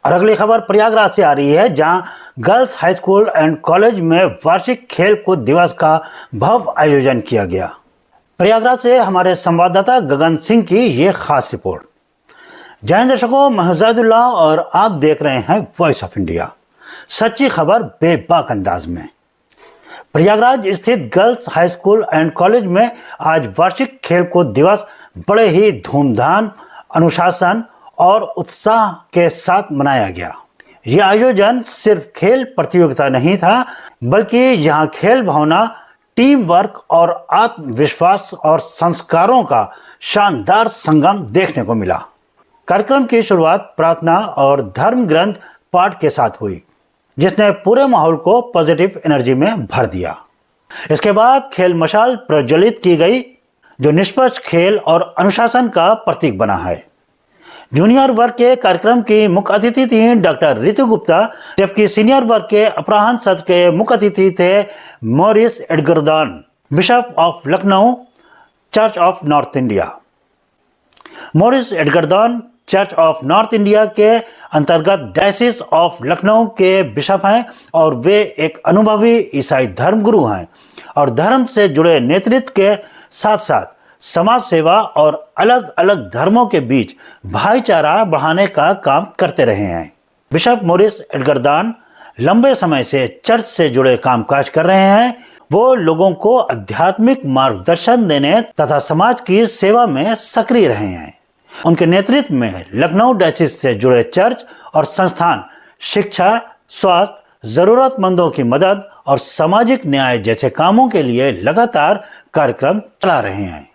और अगली खबर प्रयागराज से आ रही है, जहां girls high school and college में वार्षिक खेल कूद दिवस का भव्य आयोजन किया गया। प्रयागराज से हमारे संवाददाता गगन सिंह की ये खास रिपोर्ट। जय हिंद दर्शकों, महजादुल्ला और आप देख रहे हैं वॉइस ऑफ इंडिया। सच्ची खबर बेबाक अंदाज में। प्रयागराज स्थित girls high school and college में आज वार्षिक खेलकूद दिवस बड़े ही धूमधाम, अनुशासन और उत्साह के साथ मनाया गया। यह आयोजन सिर्फ खेल प्रतियोगिता नहीं था, बल्कि यहाँ खेल भावना, टीम वर्क और आत्मविश्वास और संस्कारों का शानदार संगम देखने को मिला। कार्यक्रम की शुरुआत प्रार्थना और धर्म ग्रंथ पाठ के साथ हुई, जिसने पूरे माहौल को पॉजिटिव एनर्जी में भर दिया। इसके बाद खेल मशाल प्रज्वलित की गई, जो निष्पक्ष खेल और अनुशासन का प्रतीक बना है। जूनियर वर्ग के कार्यक्रम की मुख्य अतिथि थी डॉक्टर रितु गुप्ता, जबकि सीनियर वर्ग के अपराह्न सत्र के मुख्य अतिथि थे Morris Edgar Dan, bishop of Lucknow, Church of North India. Morris Edgar Dan Church of North India के अंतर्गत डायसिस ऑफ लखनऊ के बिशप हैं और वे एक अनुभवी ईसाई धर्मगुरु हैं और धर्म से जुड़े नेतृत्व के साथ साथ समाज सेवा और अलग अलग धर्मों के बीच भाईचारा बढ़ाने का काम करते रहे हैं। बिशप मॉरिस एडगरदान लंबे समय से चर्च से जुड़े कामकाज कर रहे हैं। वो लोगों को आध्यात्मिक मार्गदर्शन देने तथा समाज की सेवा में सक्रिय रहे हैं। उनके नेतृत्व में लखनऊ डायसिस से जुड़े चर्च और संस्थान शिक्षा, स्वास्थ्य, जरूरतमंदों की मदद और सामाजिक न्याय जैसे कामों के लिए लगातार कार्यक्रम चला रहे हैं।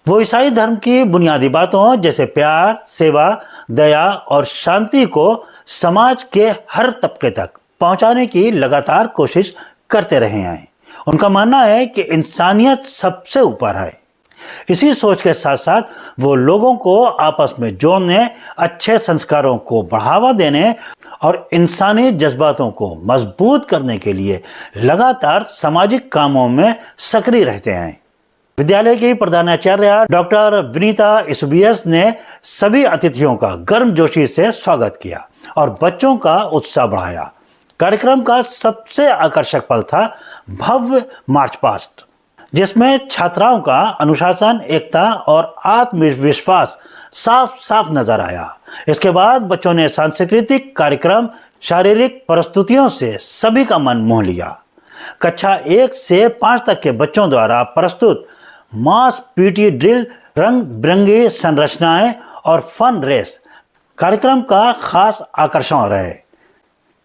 वो ईसाई धर्म की बुनियादी बातों जैसे प्यार, सेवा, दया और शांति को समाज के हर तबके तक पहुंचाने की लगातार कोशिश करते रहे हैं। उनका मानना है कि इंसानियत सबसे ऊपर है। इसी सोच के साथ साथ वो लोगों को आपस में जोड़ने, अच्छे संस्कारों को बढ़ावा देने और इंसानी जज्बातों को मजबूत करने के लिए लगातार सामाजिक कामों में सक्रिय रहते हैं। विद्यालय की प्रधानाचार्य डॉक्टर विनीता इसुबियस ने सभी अतिथियों का गर्मजोशी से स्वागत किया और बच्चों का उत्साह बढ़ाया। कार्यक्रम का सबसे आकर्षक पल था भव्य मार्च पास्ट, जिसमें छात्राओं का अनुशासन, एकता और आत्मविश्वास साफ साफ नजर आया। इसके बाद बच्चों ने सांस्कृतिक कार्यक्रम, शारीरिक प्रस्तुतियों से सभी का मन मोह लिया। कक्षा 1 से 5 तक के बच्चों द्वारा प्रस्तुत मास पीटी ड्रिल, रंग बिरंगी संरचनाएं और फन रेस कार्यक्रम का खास आकर्षण रहे।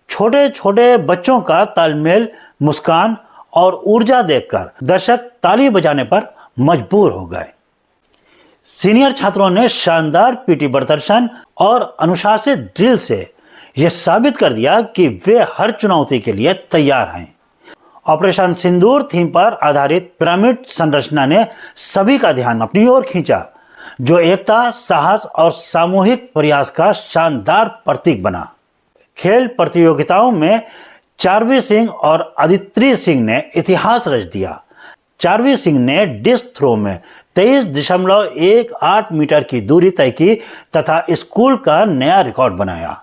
छोटे छोटे बच्चों का तालमेल, मुस्कान और ऊर्जा देखकर दर्शक ताली बजाने पर मजबूर हो गए। सीनियर छात्रों ने शानदार पीटी प्रदर्शन और अनुशासित ड्रिल से यह साबित कर दिया कि वे हर चुनौती के लिए तैयार हैं। ऑपरेशन सिंदूर थीम पर आधारित पिरामिड संरचना ने सभी का ध्यान अपनी ओर खींचा, जो एकता, साहस और सामूहिक प्रयास का शानदार प्रतीक बना। खेल प्रतियोगिताओं में चारवी सिंह और आदित्रि सिंह ने इतिहास रच दिया। चारवी सिंह ने डिस्क थ्रो में 23.18 मीटर की दूरी तय की तथा स्कूल का नया रिकॉर्ड बनाया।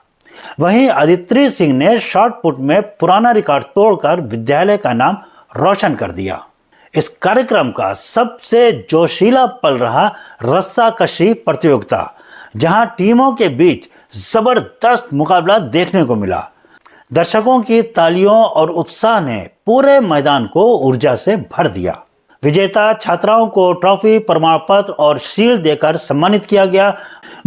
वहीं आदित्रि सिंह ने शॉट पुट में पुराना रिकॉर्ड तोड़कर विद्यालय का नाम रोशन कर दिया। इस कार्यक्रम का सबसे जोशीला पल रहा रस्साकशी प्रतियोगिता, जहां टीमों के बीच जबरदस्त मुकाबला देखने को मिला। दर्शकों की तालियों और उत्साह ने पूरे मैदान को ऊर्जा से भर दिया। विजेता छात्राओं को ट्रॉफी, प्रमाण पत्र और शील्ड देकर सम्मानित किया गया।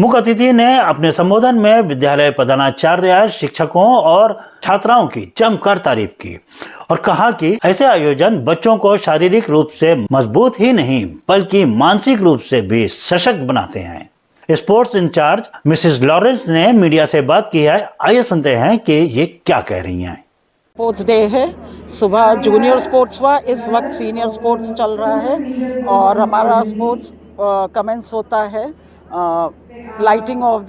मुख्य अतिथि ने अपने संबोधन में विद्यालय प्रधानाचार्य, शिक्षकों और छात्राओं की जमकर तारीफ की और कहा कि ऐसे आयोजन बच्चों को शारीरिक रूप से मजबूत ही नहीं बल्कि मानसिक रूप से भी सशक्त बनाते हैं। स्पोर्ट्स इंचार्ज मिसेस लॉरेंस ने मीडिया से बात की है। आइए सुनते हैं कि ये क्या कह रही हैं। स्पोर्ट्स डे है, सुबह जूनियर स्पोर्ट्स हुआ, इस वक्त सीनियर स्पोर्ट्स चल रहा है और हमारा स्पोर्ट्स कमेंस होता है लाइटिंग ऑफ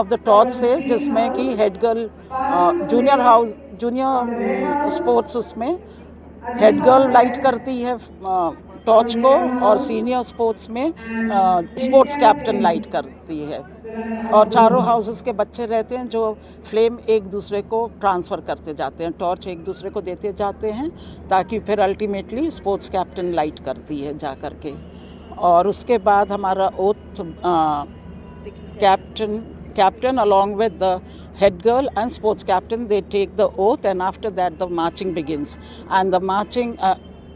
द टॉर्च से, जिसमें कि हेड गर्ल जूनियर स्पोर्ट्स उसमें हेड गर्ल लाइट करती है टॉर्च को और सीनियर स्पोर्ट्स में स्पोर्ट्स कैप्टन लाइट करती है। और चारों हाउसेस के बच्चे रहते हैं जो फ्लेम एक दूसरे को ट्रांसफ़र करते जाते हैं, टॉर्च एक दूसरे को देते जाते हैं, ताकि फिर अल्टीमेटली स्पोर्ट्स कैप्टन लाइट करती है जा कर के। और उसके बाद हमारा oath captain along with the head girl and sports captain, they take the oath, and after that the marching begins. And the marching,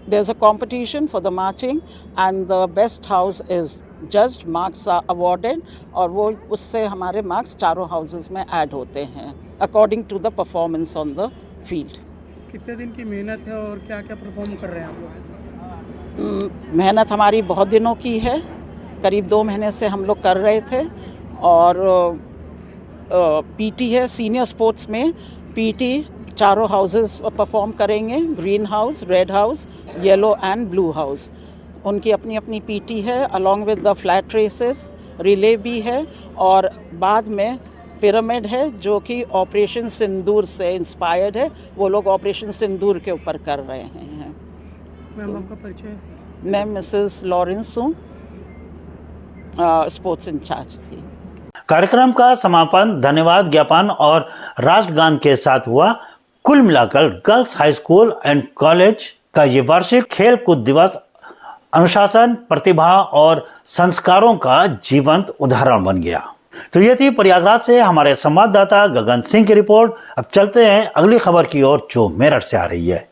there's a competition for the marching, and the best house is judged, marks are awarded, और वो उससे हमारे marks चारों houses में add होते हैं according to the performance on the field. कितने दिन की मेहनत है और क्या क्या परफॉर्म कर रहे हैं आप लोग? मेहनत हमारी बहुत दिनों की है, करीब 2 महीने से हम लोग कर रहे थे। और पीटी है, सीनियर स्पोर्ट्स में पीटी चारों हाउसेस परफॉर्म करेंगे, green house, red house, yellow and blue house. उनकी अपनी अपनी पीटी है, along with the flat races, relay भी है, और बाद में पिरामिड है जो कि ऑपरेशन सिंदूर से इंस्पायर्ड है। वो लोग ऑपरेशन सिंदूर के ऊपर कर रहे हैं। मैम आपका परिचय? मैं मिसेस लॉरेंस हूँ, स्पोर्ट्स इंचार्ज थी। कार्यक्रम का समापन धन्यवाद ज्ञापन और राष्ट्रगान के साथ हुआ। कुल मिलाकर girls high school and college का ये वार्षिक खेल कूद दिवस अनुशासन, प्रतिभा और संस्कारों का जीवंत उदाहरण बन गया। तो ये थी प्रयागराज से हमारे संवाददाता गगन सिंह की रिपोर्ट। अब चलते हैं अगली खबर की ओर जो मेरठ से आ रही है।